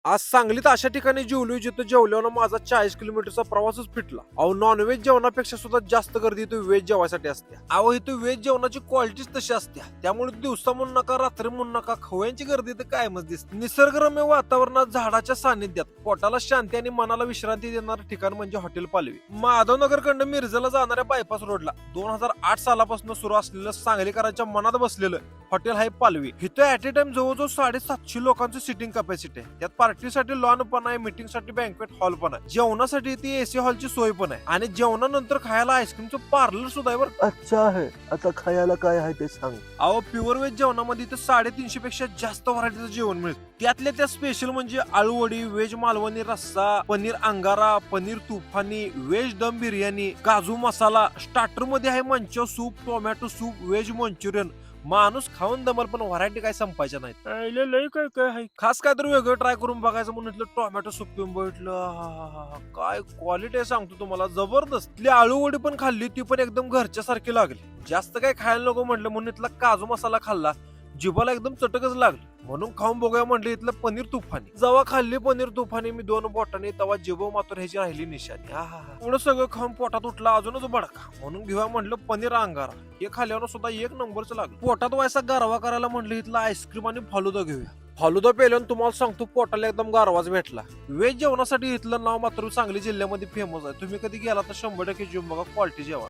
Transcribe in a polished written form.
आज सांगलीत अशा ठिकाणी जेवलोय जिथं जेवल्यावर माझा 40 किलोमीटरचा प्रवासच फिटला. अहो नॉनव्हेज जेवणापेक्षा सुद्धा जास्त गर्दी इथं व्हेज जेवायसाठी असते. अहो इथं व्हेज जेवणाची क्वालिटीच तशी असते. त्यामुळे दिवसा म्हणून नका रात्री म्हणून नका खवयांची गर्दी इथं कायमच दिसते. निसर्गरम्य वातावरणात झाडाच्या सानिध्यात पोटाला शांती आणि मनाला विश्रांती देणारं ठिकाण म्हणजे हॉटेल पालवी. माधवनगरकडनं मिरजेला जाणाऱ्या बायपास रोडला 2008 सालापासून सुरू असलेलं सांगलीकरांच्या मनात बसलेलं हॉटेल आहे पालवी. इथं ऍट ए टाइम जवळजवळ 750 लोकांचं सिटिंग कॅपॅसिटी आहे. त्यात पार्टीसाठी लॉन पण आहे, मीटिंगसाठी बँक्वेट हॉल पण आहे, जेवणासाठी ती एसी हॉलची सोय पण आहे आणि जेवणानंतर खायला आईस्क्रीमचं पार्लर सुद्धा आहे बरं. अच्छा आहे. आता खायला काय आहे ते सांग. अहो प्युअर व्हेज जेवणामध्ये इथं 350 पेक्षा जास्त व्हरायटीचं जेवण मिळतं. त्यातल्या त्या स्पेशल म्हणजे आळूवडी, व्हेज मालवणी रस्सा, पनीर अंगारा, पनीर तुफानी, व्हेज दम बिर्याणी, काजू मसाला, स्टार्टर मध्ये आहे manchow soup, tomato soup, veg manchurian. माणूस खाऊन दमल पण व्हरायटी काय संपायच्या नाहीत. लय काय काय आहे. खास काय तर वेगळं ट्राय करून बघायचं म्हणून टोमॅटो सूप पिऊन बघितलं. काय क्वालिटी आहे सांगतो तुम्हाला, जबरदस्त. आळूवडी पण खाल्ली, ती पण एकदम घरच्या सारखी लागली. जास्त काय खायला नको म्हटलं म्हणून इथला काजू मसाला खाल्ला, जिभाला एकदम चटकच लागली. म्हणून खाऊन बघूया म्हटलं इथलं पनीर तुफानी. जेव्हा खाल्ली पनीर तुफानी मी 2 बोटाने, तेव्हा जिभो मात्र ह्याची राहिली निशाणी. एवढं सगळं खाऊन पोटात उठला अजूनच बडका. म्हणून घेऊया म्हटलं पनीर अंगारा. हे खाल्ल्यावर सुद्धा एक नंबरचं लागलं. पोटात व्हायचा गारवा करायला म्हटलं इथलं आईस्क्रीम आणि फालुदा घेऊया. फालुदा पेल्यानं तुम्हाला सांगतो पोटाला एकदम गारवाच भेटला. व्हेज जेवणासाठी इथलं नाव मात्र सांगली जिल्ह्यामध्ये फेमस आहे. तुम्ही कधी गेला तर 100% जेवण बघा, क्वालिटी जेवण.